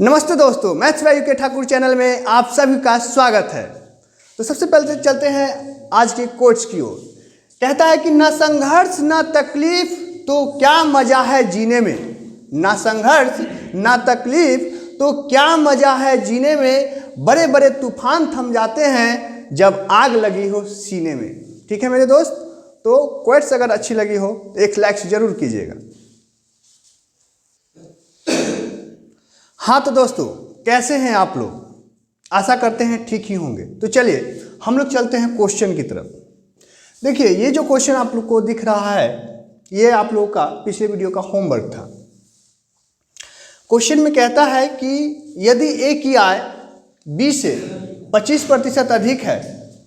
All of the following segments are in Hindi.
नमस्ते दोस्तों, maths by UK Thakur channel में आप सभी का स्वागत है। तो सबसे पहले चलते हैं आज के कोट्स की ओर। कहता है कि ना संघर्ष ना तकलीफ तो क्या मजा है जीने में। ना संघर्ष ना तकलीफ तो क्या मजा है जीने में। बड़े बड़े तूफान थम जाते हैं जब आग लगी हो सीने में। ठीक है मेरे दोस्त, तो कोट्स अगर अच्छी लगी हो तो एक लाइक जरूर कीजिएगा। हाँ तो दोस्तों, कैसे हैं आप लोग? आशा करते हैं ठीक ही होंगे। तो चलिए हम लोग चलते हैं क्वेश्चन की तरफ। देखिए, ये जो क्वेश्चन आप लोग को दिख रहा है, ये आप लोगों का पिछले वीडियो का होमवर्क था। क्वेश्चन में कहता है कि यदि ए की आय बी से 25% अधिक है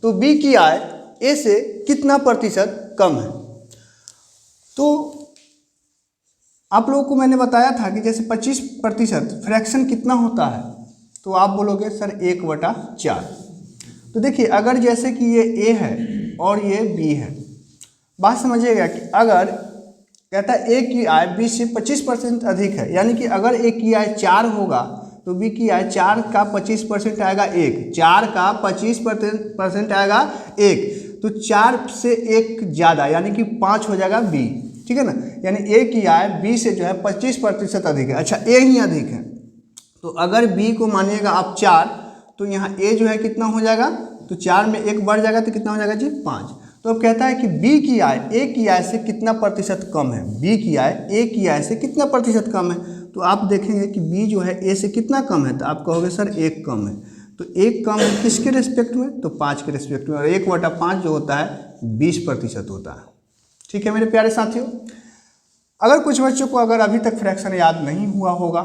तो बी की आय ए से कितना प्रतिशत कम है। तो आप लोगों को मैंने बताया था कि जैसे 25% फ्रैक्शन कितना होता है, तो आप बोलोगे सर 1/4। तो देखिए, अगर जैसे कि ये ए है और ये बी है, बात समझिएगा कि अगर कहता है ए की आय बी से 25% अधिक है, यानी कि अगर ए की आय 4 होगा तो बी की आय 4 का 25% आएगा 1, 4 का 25% आएगा 1, तो 4 से 1 ज़्यादा यानी कि 5 हो जाएगा बी। ठीक है ना, यानी ए की आय बी से जो है 25% अधिक है। अच्छा, ए ही अधिक है, तो अगर बी को मानिएगा आप 4, तो यहाँ ए जो है कितना हो जाएगा, तो 4 में 1 बढ़ जाएगा तो कितना हो जाएगा जी 5। तो अब कहता है कि बी की आय ए की आय से कितना प्रतिशत कम है। बी की आय ए की आय से कितना प्रतिशत कम है, तो आप देखेंगे कि बी जो है ए से कितना कम है, तो आप कहोगे सर 1 कम है। तो 1 कम है किसके रिस्पेक्ट में, तो 5 के रिस्पेक्ट में, और 1/5 जो होता है 20% होता है। ठीक है मेरे प्यारे साथियों, अगर कुछ बच्चों को अगर अभी तक फ्रैक्शन याद नहीं हुआ होगा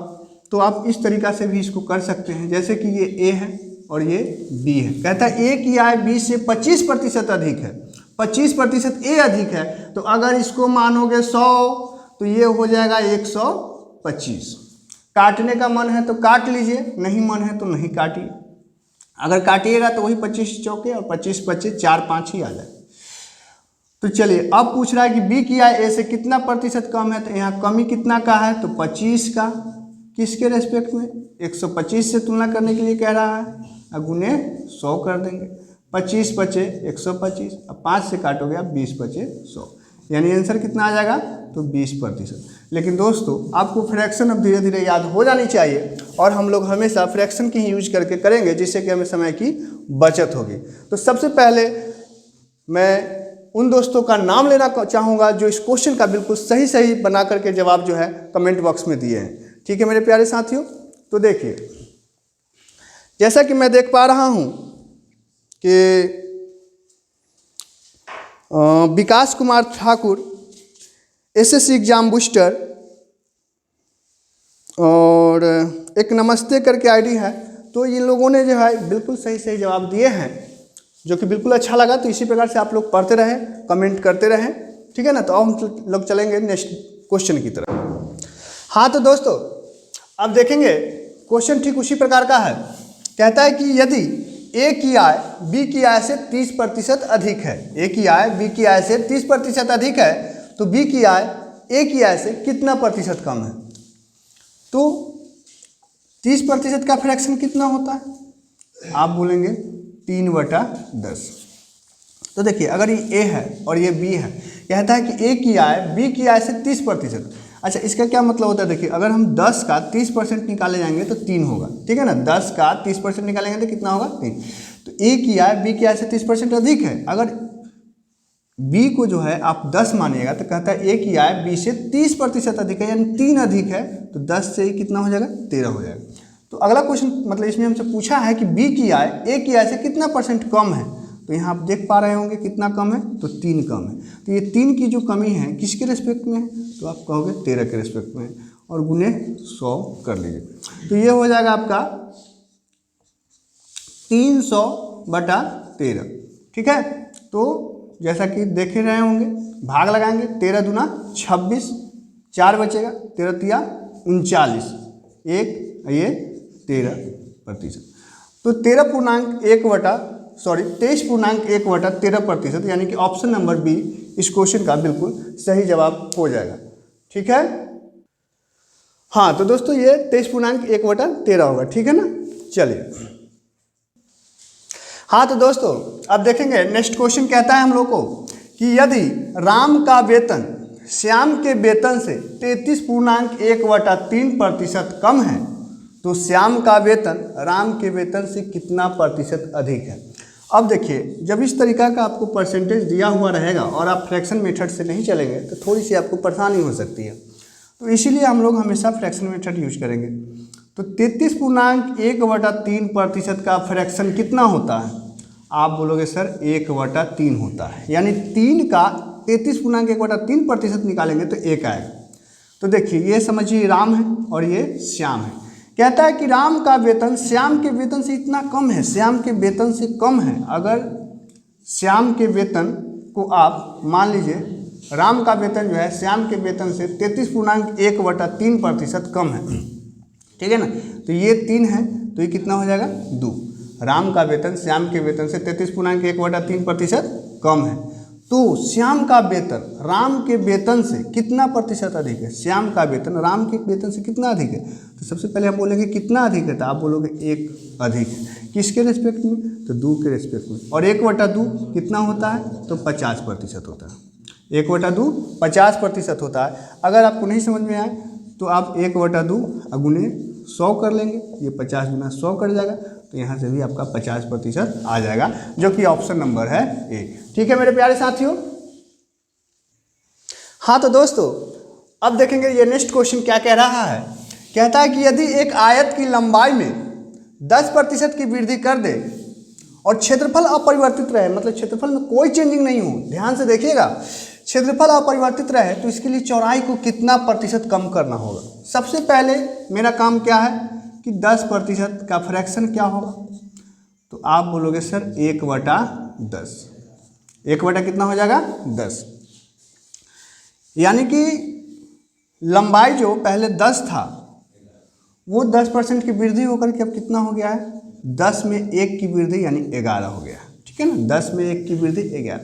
तो आप इस तरीक़ा से भी इसको कर सकते हैं। जैसे कि ये ए है और ये बी है, कहता है ए की आय बी से 25% अधिक है, 25% ए अधिक है, तो अगर इसको मानोगे 100 तो ये हो जाएगा 125। काटने का मन है तो काट लीजिए, नहीं मन है तो नहीं काटिए। अगर काटिएगा तो वही 25 चौके और 25 25 4 5 ही आ जाए। तो चलिए, अब पूछ रहा है कि बी की आय ए से कितना प्रतिशत कम है, तो यहाँ कमी कितना का है, तो 25 का। किसके रेस्पेक्ट में, 125 से तुलना करने के लिए कह रहा है, और गुने 100 कर देंगे। 25 पचे 125, अब 5 से काटोगे आप 20 पचे 100, यानी आंसर कितना आ जाएगा, तो 20%। लेकिन दोस्तों, आपको फ्रैक्शन अब धीरे धीरे याद हो जानी चाहिए, और हम लोग हमेशा फ्रैक्शन की ही यूज करके करेंगे, जिससे कि हमें समय की बचत होगी। तो सबसे पहले मैं उन दोस्तों का नाम लेना चाहूँगा जो इस क्वेश्चन का बिल्कुल सही बना करके जवाब जो है कमेंट बॉक्स में दिए हैं। ठीक है मेरे प्यारे साथियों, तो देखिए, जैसा कि मैं देख पा रहा हूँ कि Vikas Kumar Thakur SSC exam booster और एक नमस्ते करके आईडी है, तो इन लोगों ने जो है बिल्कुल सही जवाब दिए हैं, जो कि बिल्कुल अच्छा लगा। तो इसी प्रकार से आप लोग पढ़ते रहें, कमेंट करते रहें। ठीक है ना, तो अब हम लोग चलेंगे नेक्स्ट क्वेश्चन की तरफ। हाँ तो दोस्तों, अब देखेंगे क्वेश्चन ठीक उसी प्रकार का है। कहता है कि यदि ए की आय बी की आय से 30% अधिक है, ए की आय बी की आय से 30% अधिक है, तो बी की आय ए की आय से कितना प्रतिशत कम है। तो 30% का फ्रैक्शन कितना होता है, आप बोलेंगे 3/10। तो देखिए, अगर ये ए है और ये बी है, कहता है कि ए की आय बी की आय से 30%। अच्छा, इसका क्या मतलब होता है, देखिए, अगर हम 10 का 30% निकाले जाएंगे तो 3 होगा। ठीक है ना, 10 का 30% निकालेंगे तो कितना होगा, 3। तो ए की आय बी की आय से 30% अधिक है। अगर बी को जो है आप 10 मानिएगा तो कहता है ए की आय बी से 30% अधिक है, यानी 3 अधिक है, तो 10 से ही कितना हो जाएगा, 13 हो जाएगा। तो अगला क्वेश्चन मतलब इसमें हमसे पूछा है कि बी की आय ए की आय से कितना % कम है। तो यहाँ आप देख पा रहे होंगे कितना कम है, तो 3 कम है। तो ये 3 की जो कमी है किसके रिस्पेक्ट में है, तो आप कहोगे 13 के रिस्पेक्ट में है, और गुने 100 कर लीजिए। तो ये हो जाएगा आपका 300/13। ठीक है, तो जैसा कि देख ही रहे होंगे, भाग लगाएंगे, 13 दूना 26, 4 बचेगा, 13 तिया 39, 1 ये 13%। तो 23.1/13%, यानी कि ऑप्शन नंबर बी इस क्वेश्चन का बिल्कुल सही जवाब हो जाएगा। ठीक है, हाँ तो दोस्तों ये 23.1/13 होगा, ठीक है ना। चलिए हाँ तो दोस्तों अब देखेंगे नेक्स्ट क्वेश्चन कहता है हम लोग को कि यदि राम का वेतन श्याम के वेतन से 33.1/3% कम है तो श्याम का वेतन राम के वेतन से कितना प्रतिशत अधिक है। अब देखिए जब इस तरीका का आपको परसेंटेज दिया हुआ रहेगा और आप फ्रैक्शन मेथड से नहीं चलेंगे तो थोड़ी सी आपको परेशानी हो सकती है, तो इसीलिए हम लोग हमेशा फ्रैक्शन मेथड यूज करेंगे। तो 33.1/3% का फ्रैक्शन कितना होता है, आप बोलोगे सर 1/3 होता है, यानी 3 का 33.1/3% निकालेंगे तो 1 आएगा। तो देखिए ये समझिए राम है और ये श्याम है। कहता है कि राम का वेतन श्याम के वेतन से इतना कम है, श्याम के वेतन से कम है। अगर श्याम के वेतन को आप मान लीजिए राम का वेतन जो है श्याम के वेतन से 33.1/3% कम है, ठीक है ना। तो ये 3 है तो ये कितना हो जाएगा 2। राम का वेतन श्याम के वेतन से 33.1/3% कम है तो श्याम का वेतन राम के वेतन से कितना प्रतिशत अधिक है। श्याम का वेतन राम के वेतन से कितना अधिक है, तो सबसे पहले हम बोलेंगे कितना अधिक है, तो आप बोलोगे 1 अधिक है। किसके रेस्पेक्ट में, तो 2 के रेस्पेक्ट में। और 1/2 कितना होता है, तो 50% होता है। 1/2 50% होता है। अगर आपको नहीं समझ में आए तो आप 1/2 गुने 100 कर लेंगे, ये 50 गुना 100 कर जाएगा, तो यहाँ से भी आपका 50% आ जाएगा, जो कि ऑप्शन नंबर है ए। ठीक है मेरे प्यारे साथियों। हाँ तो दोस्तों अब देखेंगे ये नेक्स्ट क्वेश्चन क्या कह रहा है। कहता है कि यदि एक आयत की लंबाई में 10% की वृद्धि कर दे और क्षेत्रफल अपरिवर्तित रहे, मतलब क्षेत्रफल में कोई चेंजिंग नहीं हो, ध्यान से देखिएगा, क्षेत्रफल अपरिवर्तित रहे तो इसके लिए चौड़ाई को कितना प्रतिशत कम करना होगा। सबसे पहले मेरा काम क्या है कि 10% का फ्रैक्शन क्या होगा, तो आप बोलोगे सर 1/10। 1 कितना हो जाएगा 10, यानी कि लंबाई जो पहले 10 था वो 10% की वृद्धि होकर के अब कितना हो गया है, 10 में 1 की वृद्धि यानी 11 हो गया, ठीक है ना। 10 में 1 की वृद्धि 11।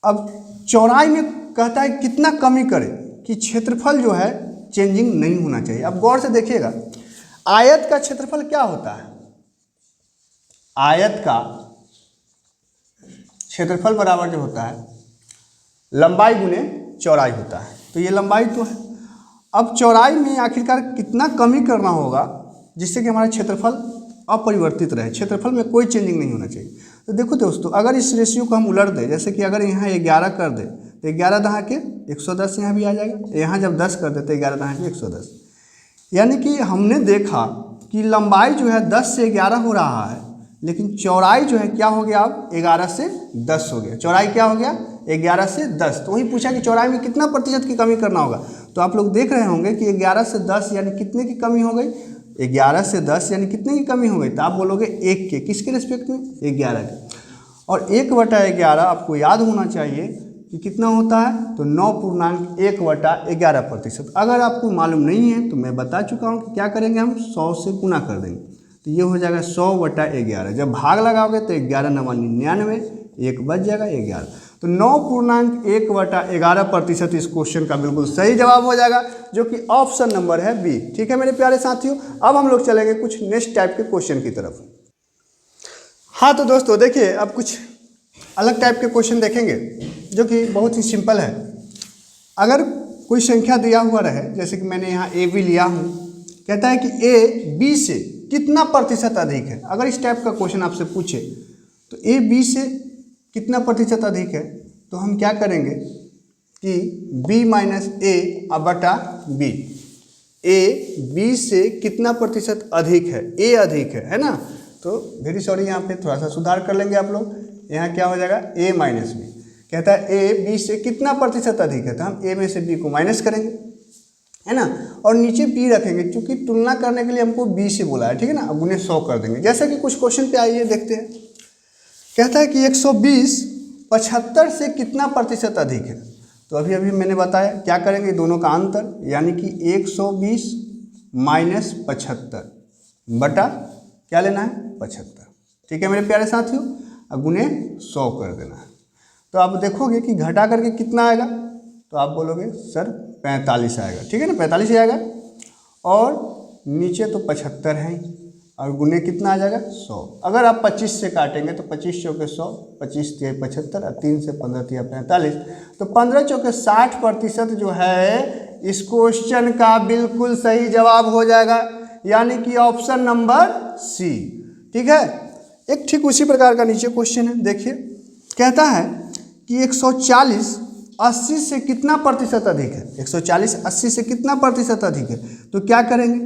अब चौड़ाई में कहता है कितना कमी करे कि क्षेत्रफल जो है चेंजिंग नहीं होना चाहिए। अब गौर से देखिएगा, आयत का क्षेत्रफल क्या होता है, आयत का क्षेत्रफल बराबर जो होता है लंबाई गुने चौड़ाई होता है, तो ये लंबाई तो है। अब चौड़ाई में आखिरकार कितना कमी करना होगा जिससे कि हमारा क्षेत्रफल अपरिवर्तित रहे, क्षेत्रफल में कोई चेंजिंग नहीं होना चाहिए। तो देखो दोस्तों, अगर इस रेशियो को हम उलट दें, जैसे कि अगर यहाँ 11 कर दे तो 11 दहा के 110 यहाँ भी आ जाएगा, यहाँ जब 10 कर दे तो 11 दहा के 110। यानी कि हमने देखा कि लंबाई जो है 10 से 11 हो रहा है, लेकिन चौड़ाई जो है क्या हो गया, अब 11 से 10 हो गया। चौड़ाई क्या हो गया 11 से 10। तो वही पूछा कि चौड़ाई में कितना प्रतिशत की कमी करना होगा, तो आप लोग देख रहे होंगे कि 11 से 10 यानी कितने की कमी हो गई, 11 से 10 यानी कितने की कमी हो गई, तो आप बोलोगे 1 के, किसके रिस्पेक्ट में, 11 के। और 1/11 आपको याद होना चाहिए कि कितना होता है, तो 9.1/11%। अगर आपको मालूम नहीं है तो मैं बता चुका हूँ कि क्या करेंगे, हम 100 से गुना कर देंगे, तो ये हो जाएगा 100/11। जब भाग लगाओगे तो 11 9 99, 1 बच जाएगा 11। तो 9.1/11% इस क्वेश्चन का बिल्कुल सही जवाब हो जाएगा, जो कि ऑप्शन नंबर है बी। ठीक है मेरे प्यारे साथियों। अब हम लोग चलेंगे कुछ नेक्स्ट टाइप के क्वेश्चन की तरफ। हाँ तो दोस्तों देखिए, अब कुछ अलग टाइप के क्वेश्चन देखेंगे जो कि बहुत ही सिंपल है। अगर कोई संख्या दिया हुआ रहे, जैसे कि मैंने यहाँ ए बी लिया हूँ, कहता है कि ए बी से कितना प्रतिशत अधिक है। अगर इस टाइप का क्वेश्चन आपसे पूछे तो ए बी से कितना प्रतिशत अधिक है, तो हम क्या करेंगे कि b माइनस ए बटा बी। ए बी से कितना प्रतिशत अधिक है, ए अधिक है ना। तो वेरी सॉरी, यहाँ पे थोड़ा सा सुधार कर लेंगे आप लोग। यहाँ क्या हो जाएगा a माइनस बी। कहता है ए बी से कितना प्रतिशत अधिक है, तो हम a में से b को माइनस करेंगे, है ना, और नीचे b रखेंगे, क्योंकि तुलना करने के लिए हमको b से बोला है, ठीक है ना। अब उन्हें 100 कर देंगे, जैसे कि कुछ क्वेश्चन पे आइए देखते हैं। कहता है कि 120 75 से कितना प्रतिशत अधिक है। तो अभी अभी मैंने बताया क्या करेंगे, दोनों का अंतर, यानी कि 120 माइनस 75 बटा क्या लेना है 75। ठीक है मेरे प्यारे साथियों, अब गुने 100 कर देना है। तो आप देखोगे कि घटा करके कितना आएगा, तो आप बोलोगे सर 45 आएगा, ठीक है ना, 45 ही आएगा। और नीचे तो 75 है और गुने कितना आ जाएगा 100। अगर आप 25 से काटेंगे तो 25 चौके 100, 25 तिया 75 और 3 से 15 तिया 45, तो 15 चौके 60% जो है इस क्वेश्चन का बिल्कुल सही जवाब हो जाएगा, यानी कि ऑप्शन नंबर सी, ठीक है। एक ठीक उसी प्रकार का नीचे क्वेश्चन है, देखिए कहता है कि 140 80 से कितना प्रतिशत अधिक है। 140 80 से कितना प्रतिशत अधिक है, तो क्या करेंगे,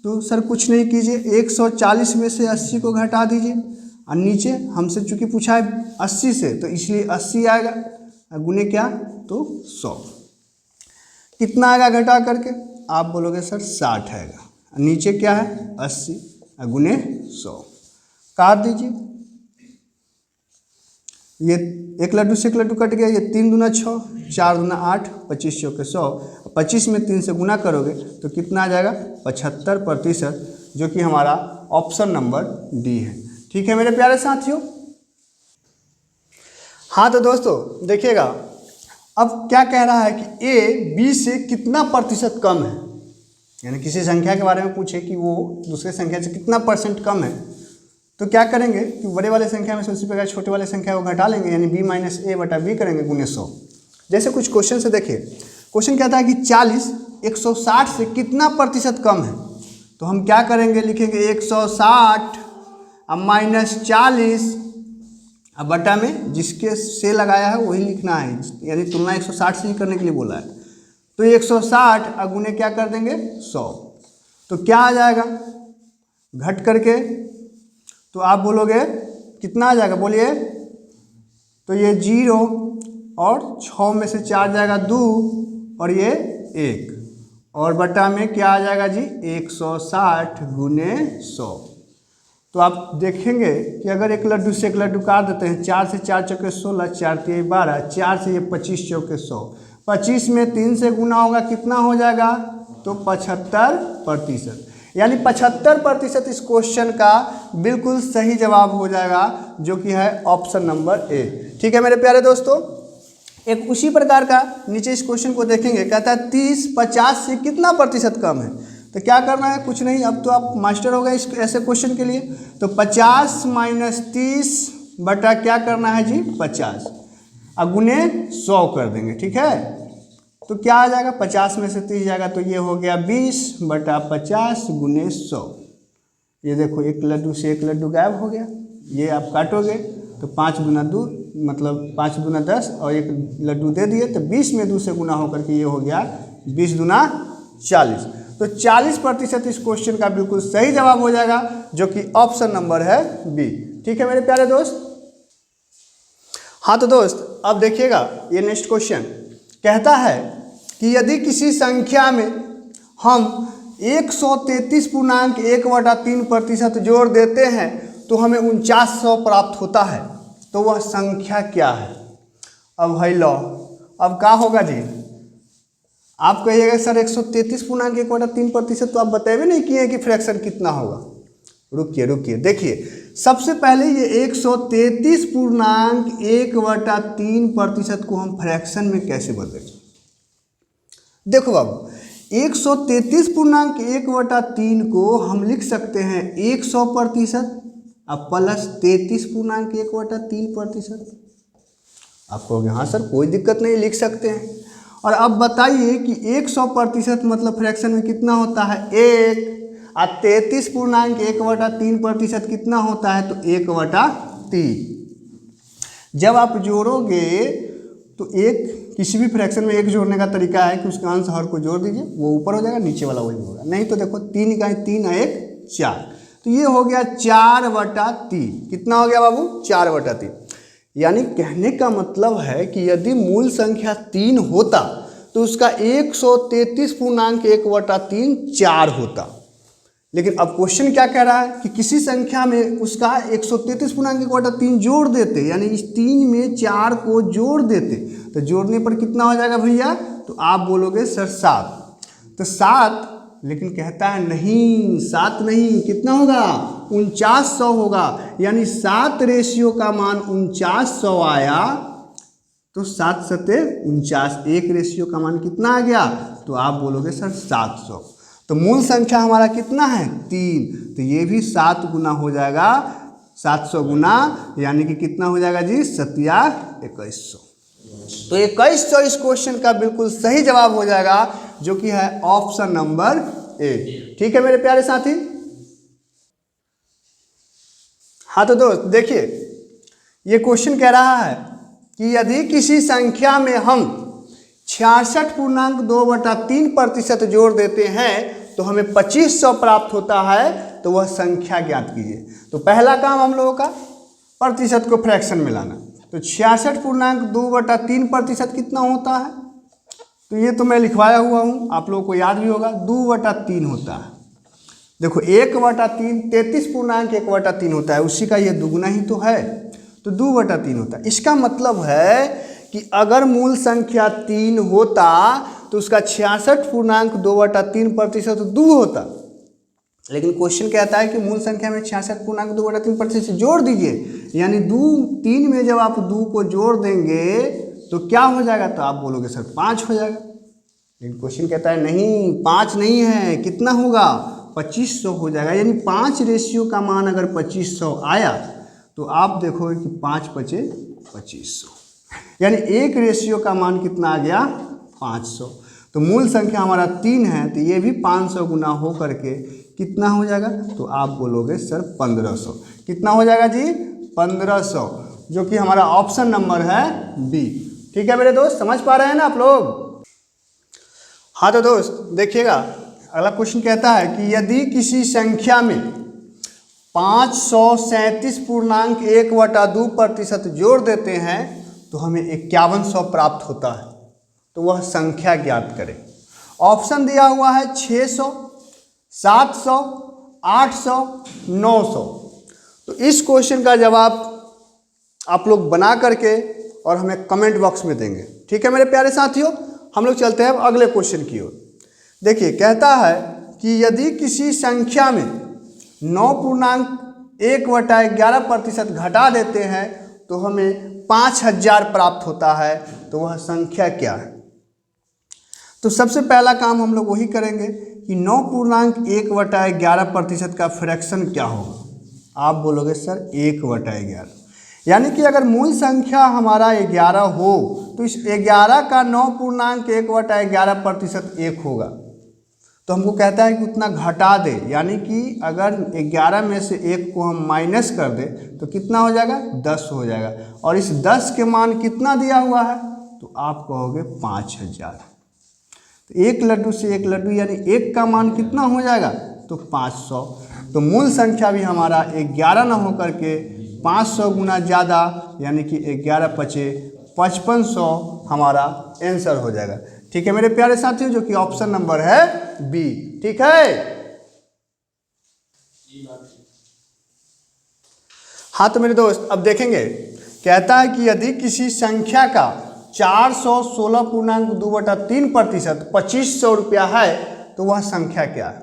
तो सर कुछ नहीं कीजिए, 140 में से 80 को घटा दीजिए और नीचे हमसे चूंकि पूछा है 80 से तो इसलिए 80 आएगा, गुने क्या तो 100। कितना आएगा घटा करके, आप बोलोगे सर 60 आएगा, नीचे क्या है 80 गुने 100, काट दीजिए। ये एक लड्डू से एक लड्डू कट गया, ये 3 दूना 6, 4 दूना 8, 25 चौके 100, 25 में 3 से गुना करोगे तो कितना आ जाएगा 75%, जो कि हमारा ऑप्शन नंबर डी है, ठीक है मेरे प्यारे साथियों। हाँ तो दोस्तों देखिएगा, अब क्या कह रहा है कि ए बी से कितना प्रतिशत कम है, यानी किसी संख्या के बारे में पूछे कि वो दूसरे संख्या से कितना % कम है, तो क्या करेंगे कि बड़े वाले संख्या में से उसी प्रकार छोटे वाले संख्या को घटा लेंगे, यानी b माइनस ए बटा बी करेंगे गुने 100। जैसे कुछ क्वेश्चन से देखिए, क्वेश्चन कहता है कि 40 160 से कितना प्रतिशत कम है, तो हम क्या करेंगे, लिखेंगे 160 अब माइनस 40 अब बटा में जिसके से लगाया है वही लिखना है, यानी तुलना 160 से ही करने के लिए बोला है, तो 160 अब गुने क्या कर देंगे 100, तो क्या आ जाएगा घट करके, तो आप बोलोगे कितना आ जाएगा बोलिए, तो ये 0 और 6 में से 4 जाएगा 2 और ये 1 और बटा में क्या आ जाएगा जी 160 गुने 100। तो आप देखेंगे कि अगर एक लड्डू से एक लड्डू काट देते हैं, 4 से 4 चौके 16, 4 तिया 12, 4 से ये 25 चौके 100, 25 में 3 से गुना होगा कितना हो जाएगा तो 75%, यानी 75% इस क्वेश्चन का बिल्कुल सही जवाब हो जाएगा, जो कि है ऑप्शन नंबर ए, ठीक है मेरे प्यारे दोस्तों। एक उसी प्रकार का नीचे इस क्वेश्चन को देखेंगे, कहता है 30 50 से कितना प्रतिशत कम है, तो क्या करना है, कुछ नहीं, अब तो आप मास्टर हो गए इस ऐसे क्वेश्चन के लिए, तो 50 माइनस 30 बटा क्या करना है जी 50 और गुने 100 कर देंगे, ठीक है। तो क्या आ जाएगा 50 में से 30 जाएगा तो ये हो गया 20 बटा 50 गुने 100। ये देखो एक लड्डू से एक लड्डू गायब हो गया, ये आप काटोगे तो 5 दूना 2 मतलब 5 दूना 10 और एक लड्डू दे दिए तो 20 में 2 से गुना होकर के ये हो गया 20 दूना 40, तो 40% इस क्वेश्चन का बिल्कुल सही जवाब हो जाएगा, जो कि ऑप्शन नंबर है बी, ठीक है मेरे प्यारे दोस्त। हाँ तो दोस्त अब देखिएगा ये नेक्स्ट क्वेश्चन कहता है कि यदि किसी संख्या में हम 133.1/3% जोड़ देते हैं तो हमें 4900 प्राप्त होता है, तो वह संख्या क्या है। अब भाई लो, अब क्या होगा जी, आप कहिएगा सर 133.1/3%, तो आप बताए नहीं किए कि फ्रैक्शन कितना होगा। रुकिए देखिए, सबसे पहले ये 133.1/3% को हम फ्रैक्शन में कैसे बदलेंगे। देखो बाबू, 133.1/3 को हम लिख सकते हैं 100% अब प्लस 33.1/3%। आप कहोगे हाँ सर कोई दिक्कत नहीं, लिख सकते हैं। और अब बताइए कि 100% मतलब फ्रैक्शन में कितना होता है 1, और 33.1/3% कितना होता है तो 1/3। जब आप जोड़ोगे तो एक किसी भी फ्रैक्शन में एक जोड़ने का तरीका है कि उसका अंश हर को जोड़ दीजिए, वो ऊपर हो जाएगा, नीचे वाला वही होगा। नहीं तो देखो 3 इकाई 3 और 1 4, तो ये हो गया 4/3। कितना हो गया बाबू 4/3। यानी कहने का मतलब है कि यदि मूल संख्या 3 होता तो उसका 133.1/3 4 होता। लेकिन अब क्वेश्चन क्या कह रहा है कि किसी संख्या में उसका 133.1/3 जोड़ देते, यानी इस 3 में 4 को जोड़ देते, तो जोड़ने पर कितना हो जाएगा भैया, तो आप बोलोगे सर 7, तो 7, लेकिन कहता है नहीं 7 नहीं, कितना होगा 4900 होगा, यानी 7 रेशियो का मान 4900 आया, तो 7 सत्ते 49, 1 रेशियो का मान कितना आ गया? तो आप बोलोगे सर 700। तो मूल संख्या हमारा कितना है? 3, तो ये भी 7 गुना हो जाएगा, 700 गुना, यानी कि कितना हो जाएगा जी? 2100। तो 2100 इस क्वेश्चन का बिल्कुल सही जवाब हो जाएगा, जो कि है ऑप्शन नंबर ए। ठीक है मेरे प्यारे साथी। हाँ तो दोस्त देखिए, ये क्वेश्चन कह रहा है कि यदि किसी संख्या में हम 66.2/3% जोड़ देते हैं तो हमें 2500 प्राप्त होता है, तो वह संख्या ज्ञात कीजिए। तो पहला काम हम लोगों का प्रतिशत को फ्रैक्शन में लाना। तो 66.2/3% कितना होता है? तो ये तो मैं लिखवाया हुआ हूँ, आप लोगों को याद भी होगा, 2/3 होता है। देखो 1/3 33.1/3 होता है, उसी का ये दुगुना ही तो है, तो 2/3 होता है। इसका मतलब है कि अगर मूल संख्या 3 होता तो उसका 66.2/3% 2 होता, लेकिन क्वेश्चन कहता है कि मूल संख्या में 66.2/3% जोड़ दीजिए, यानी 3 में जब आप 2 को जोड़ देंगे तो क्या हो जाएगा? तो आप बोलोगे सर 5 हो जाएगा, लेकिन क्वेश्चन कहता है नहीं, 5 नहीं है, कितना होगा? 2500 हो जाएगा। यानी 5 रेशियो का मान अगर 2500 आया तो आप देखोगे कि 5 बचे 2500, यानी 1 रेशियो का मान कितना आ गया? 500। तो मूल संख्या हमारा 3 है, तो ये भी 500 गुना हो करके कितना हो जाएगा? तो आप बोलोगे सर 1500। कितना हो जाएगा जी? 1500, जो कि हमारा ऑप्शन नंबर है बी। ठीक है मेरे दोस्त, समझ पा रहे हैं ना आप लोग? हाँ तो दोस्त देखिएगा, अगला क्वेश्चन कहता है कि यदि किसी संख्या में 537.1/2% जोड़ देते हैं तो हमें 5100 प्राप्त होता है, तो वह संख्या ज्ञात करें। ऑप्शन दिया हुआ है 600, 700, 800, 900। तो इस क्वेश्चन का जवाब आप लोग बना करके और हमें कमेंट बॉक्स में देंगे। ठीक है मेरे प्यारे साथियों, हम लोग चलते हैं अब अगले क्वेश्चन की ओर। देखिए कहता है कि यदि किसी संख्या में 9.1/11% घटा देते हैं तो हमें 5000 प्राप्त होता है, तो वह संख्या क्या है? तो सबसे पहला काम हम लोग वही करेंगे कि 9.1/11% का फ्रैक्शन क्या होगा? आप बोलोगे सर 1/11, यानी कि अगर मूल संख्या हमारा 11 हो तो इस 11 का 9.1/11% 1 होगा। तो हमको कहता है कि उतना घटा दे, यानी कि अगर 11 में से 1 को हम माइनस कर दें तो कितना हो जाएगा? 10 हो जाएगा। और इस 10 के मान कितना दिया हुआ है? तो आप कहोगे 5000। तो 1 लड्डू से 1 लड्डू, यानी 1 का मान कितना हो जाएगा? तो 500। तो मूल संख्या भी हमारा 11 ना होकर के 500 गुना ज़्यादा, यानी कि 11 पचे 5500 हमारा आंसर हो जाएगा। ठीक है मेरे प्यारे साथियों, जो कि ऑप्शन नंबर है बी। ठीक है, हाँ तो मेरे दोस्त अब देखेंगे, कहता है कि यदि किसी संख्या का 416.2/3% 2500 रुपया है तो वह संख्या क्या है?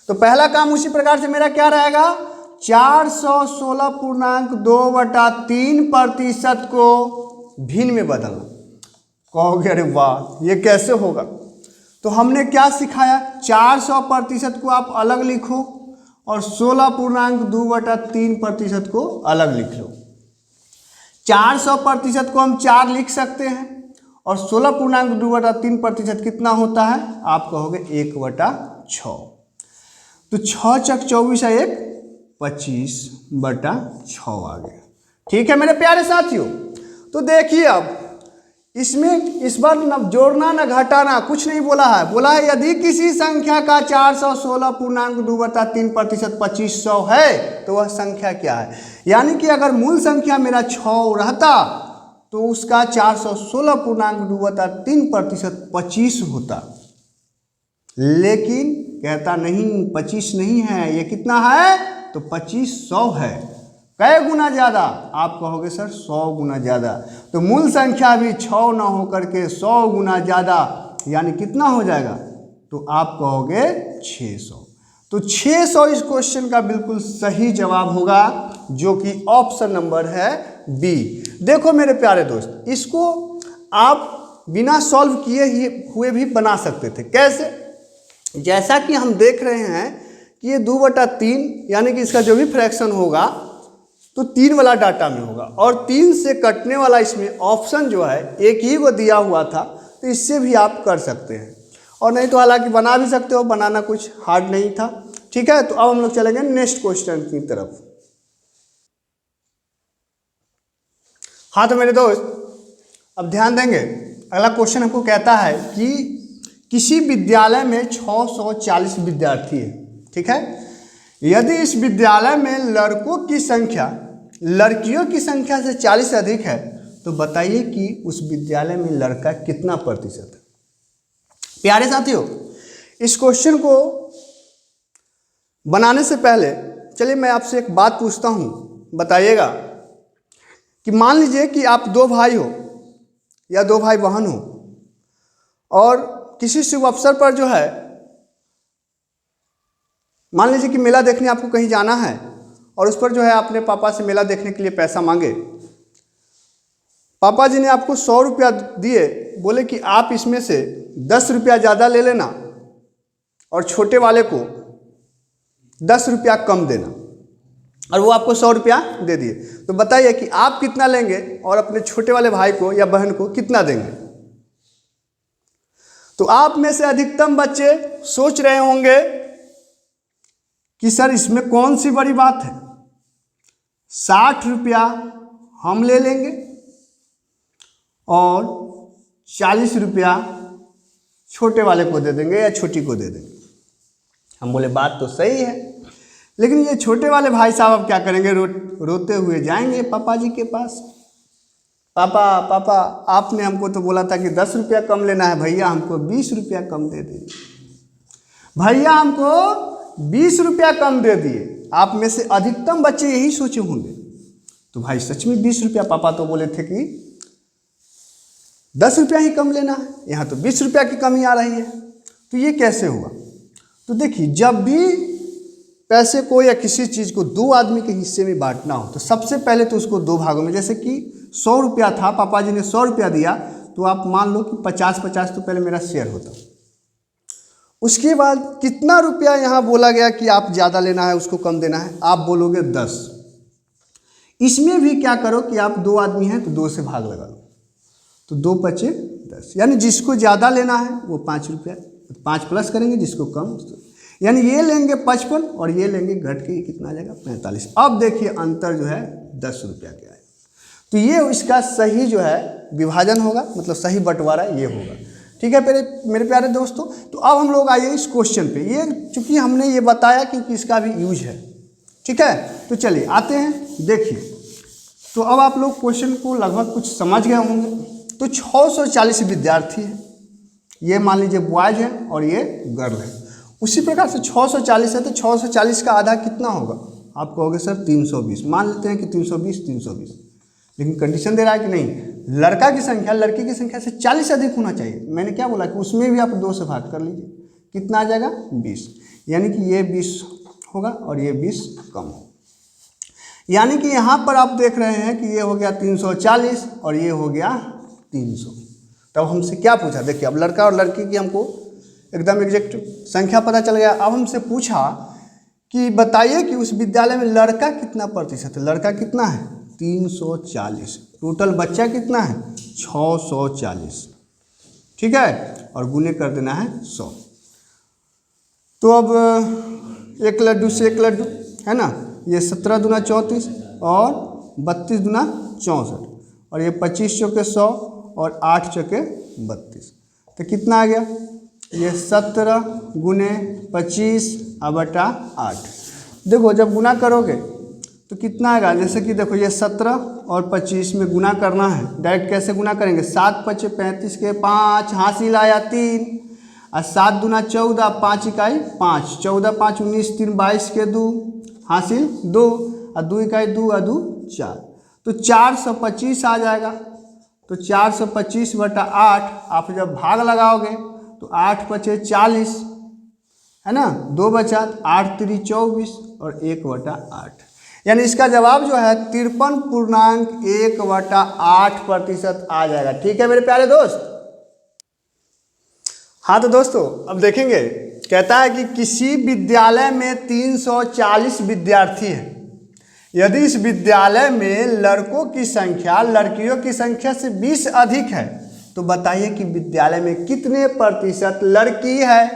तो पहला काम उसी प्रकार से मेरा क्या रहेगा? 416.2/3% को भिन्न में बदलना। कहोगे अरे वाह ये कैसे होगा? तो हमने क्या सिखाया? 400% को आप अलग लिखो और 16.2/3% को अलग लिख लो। 400% को हम 4 लिख सकते हैं और 16.2/3% कितना होता है? आप कहोगे 1/6। तो 6 चक 24 है 1, 25/6 आ गया। ठीक है मेरे प्यारे साथियों, तो देखिए अब इसमें इस बार न जोड़ना न घटाना कुछ नहीं बोला है। बोला है यदि किसी संख्या का 416.2/3% 2500 है तो वह संख्या क्या है? यानी कि अगर मूल संख्या मेरा 6 रहता तो उसका 416.2/3% 25 होता, लेकिन कहता नहीं 25 नहीं है, ये कितना है? तो 2500 है। कै गुना ज़्यादा? आप कहोगे सर 100 गुना ज़्यादा। तो मूल संख्या भी 6 ना होकर के 100 गुना ज़्यादा, यानी कितना हो जाएगा? तो आप कहोगे 600। तो 600 इस क्वेश्चन का बिल्कुल सही जवाब होगा, जो कि ऑप्शन नंबर है बी। देखो मेरे प्यारे दोस्त, इसको आप बिना सॉल्व किए ही हुए भी बना सकते थे। कैसे? जैसा कि हम देख रहे हैं कि ये 2/3 यानी कि इसका जो भी फ्रैक्शन होगा तो 3 वाला डाटा में होगा, और 3 से कटने वाला इसमें ऑप्शन जो है एक ही को दिया हुआ था, तो इससे भी आप कर सकते हैं। और नहीं तो हालांकि बना भी सकते हो, बनाना कुछ हार्ड नहीं था। ठीक है, तो अब हम लोग चलेंगे नेक्स्ट क्वेश्चन की तरफ। हाँ तो मेरे दोस्त अब ध्यान देंगे, अगला क्वेश्चन हमको कहता है कि किसी विद्यालय में 640 विद्यार्थी है। ठीक है, यदि इस विद्यालय में लड़कों की संख्या लड़कियों की संख्या से 40 से अधिक है तो बताइए कि उस विद्यालय में लड़का कितना प्रतिशत है। प्यारे साथियों, इस क्वेश्चन को बनाने से पहले चलिए मैं आपसे एक बात पूछता हूँ, बताइएगा कि मान लीजिए कि आप 2 भाई हो या 2 भाई बहन हो, और किसी शुभ अवसर पर जो है, मान लीजिए कि मेला देखने आपको कहीं जाना है, और उस पर जो है आपने पापा से मेला देखने के लिए पैसा मांगे। पापा जी ने आपको 100 रुपया दिए, बोले कि आप इसमें से 10 रुपया ज़्यादा ले लेना और छोटे वाले को 10 रुपया कम देना, और वो आपको 100 रुपया दे दिए। तो बताइए कि आप कितना लेंगे और अपने छोटे वाले भाई को या बहन को कितना देंगे। तो आप में से अधिकतम बच्चे सोच रहे होंगे कि सर इसमें कौन सी बड़ी बात है, 60 रुपया हम ले लेंगे और 40 रुपया छोटे वाले को दे देंगे या छोटी को दे देंगे। हम बोले बात तो सही है, लेकिन ये छोटे वाले भाई साहब अब क्या करेंगे, रोते हुए जाएंगे पापा जी के पास। पापा पापा आपने हमको तो बोला था कि 10 रुपया कम लेना है, भैया हमको 20 रुपया कम दे दिए। भैया हमको 20 रुपया कम दे दिए। आप में से अधिकतम बच्चे यही सोचे होंगे, तो भाई सच में 20 रुपया, पापा तो बोले थे कि 10 रुपया ही कम लेना है, यहाँ तो 20 रुपया की कमी आ रही है। तो ये कैसे हुआ? तो देखिए, जब भी पैसे को या किसी चीज़ को 2 आदमी के हिस्से में बांटना हो तो सबसे पहले तो उसको 2 भागों में, जैसे कि 100 रुपया था, पापा जी ने 100 रुपया दिया, तो आप मान लो कि 50-50 तो पहले मेरा शेयर होता। उसके बाद कितना रुपया यहाँ बोला गया कि आप ज़्यादा लेना है, उसको कम देना है, आप बोलोगे 10। इसमें भी क्या करो कि आप 2 आदमी हैं तो 2 से भाग लगा लो, तो 2 बचे 10, यानी जिसको ज़्यादा लेना है वो 5 रुपया, 5 प्लस करेंगे, जिसको कम, यानी ये लेंगे 55 और ये लेंगे घट के कितना आ जाएगा 45। अब देखिए अंतर जो है 10 रुपया का है। तो ये इसका सही जो है विभाजन होगा, मतलब सही बंटवारा ये होगा। ठीक है मेरे प्यारे दोस्तों, तो अब हम लोग आइए इस क्वेश्चन पे। ये चूंकि हमने ये बताया क्योंकि इसका भी यूज है। ठीक है, तो चलिए आते हैं। देखिए, तो अब आप लोग क्वेश्चन को लगभग कुछ समझ गए होंगे। तो 640 विद्यार्थी है, ये मान लीजिए बॉयज है और ये गर्ल है। उसी प्रकार से 640 है तो 640 का आधा कितना होगा? आप कहोगे सर 320। मान लेते हैं कि 320, लेकिन कंडीशन दे रहा है कि नहीं, लड़का की संख्या लड़की की संख्या से 40 से अधिक होना चाहिए। मैंने क्या बोला कि उसमें भी आप 2 से भाग कर लीजिए, कितना आ जाएगा 20, यानी कि ये 20 होगा और ये 20 कम होगा। यानी कि यहाँ पर आप देख रहे हैं कि ये हो गया 340 और ये हो गया 300। तब हमसे क्या पूछा? देखिए, अब लड़का और लड़की की हमको एकदम एग्जैक्ट संख्या पता चल गया। अब हमसे पूछा कि बताइए कि उस विद्यालय में लड़का कितना प्रतिशत है। लड़का कितना है? 340। टोटल बच्चा कितना है? 640। ठीक है, और गुने कर देना है 100। तो अब 1 लड्डू से 1 लड्डू है ना, ये 17 दूना 34 और 32 दूना 64, और ये 25 चौके 100 और 8 चौके 32। तो कितना आ गया? ये 17 गुने 25 बटा 8। देखो जब गुना करोगे तो कितना आएगा? जैसे कि देखो ये 17 और 25 में गुना करना है। डायरेक्ट कैसे गुना करेंगे? 7 5 35 के 5 हासिल आया 3 और 7 दूना 14, 5 इकाई 5, 14 5 19 3 22 के 2 हासिल 2 और 2 इकाई 2 और 2 4, तो 425 आ जाएगा। तो 425 बटा 8 आप जब भाग लगाओगे तो 8 5 40 है ना, 2 बचा, 8 3 24 और 1 बटा 8। यानी इसका जवाब जो है 53.1/8% आ जाएगा। ठीक है मेरे प्यारे दोस्त। हाँ तो दोस्तों अब देखेंगे, कहता है कि किसी विद्यालय में 340 विद्यार्थी हैं। यदि इस विद्यालय में लड़कों की संख्या लड़कियों की संख्या से 20 अधिक है तो बताइए कि विद्यालय में कितने प्रतिशत लड़की है।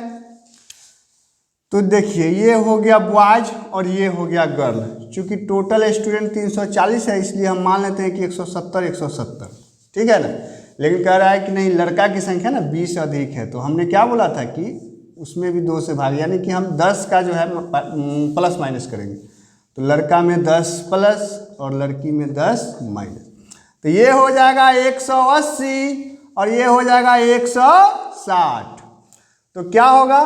तो देखिए ये हो गया बॉयज और ये हो गया गर्ल। चूंकि टोटल स्टूडेंट 340 है इसलिए हम मान लेते हैं कि 170, ठीक है ना। लेकिन कह रहा है कि नहीं, लड़का की संख्या ना 20 अधिक है, तो हमने क्या बोला था कि उसमें भी 2 से भाग, यानी कि हम 10 का जो है प्लस माइनस करेंगे। तो लड़का में 10 प्लस और लड़की में 10 माइनस, तो ये हो जाएगा 180 और ये हो जाएगा 160। तो क्या होगा,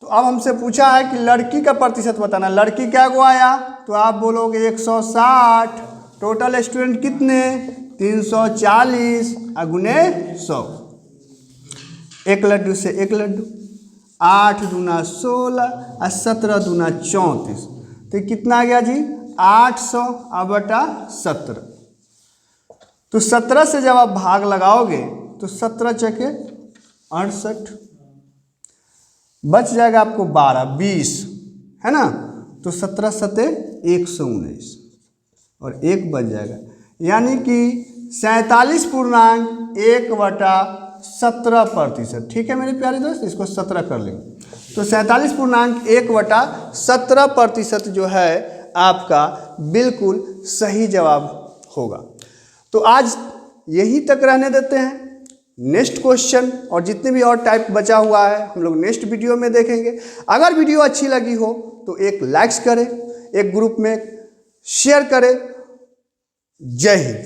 तो अब हमसे पूछा है कि लड़की का प्रतिशत बताना। लड़की क्या गो आया, तो आप बोलोगे 160। टोटल स्टूडेंट कितने, 340 गुने 100। एक लड्डू से एक लड्डू, 8 दूना 16 और 17 दूना 34। तो कितना आ गया जी, 800/17। तो 17 से जब आप भाग लगाओगे तो 17 चके 68, बच जाएगा आपको 12, 20 है ना। तो 17 सते 119 और 1 बच जाएगा, यानी कि 47.1/17%। ठीक है मेरे प्यारे दोस्त, इसको 17 कर लेंगे तो 47.1/17% जो है आपका बिल्कुल सही जवाब होगा। तो आज यहीं तक रहने देते हैं। नेक्स्ट क्वेश्चन और जितने भी और टाइप बचा हुआ है हम लोग नेक्स्ट वीडियो में देखेंगे। अगर वीडियो अच्छी लगी हो तो एक लाइक्स करें, एक ग्रुप में शेयर करें। जय हिंद।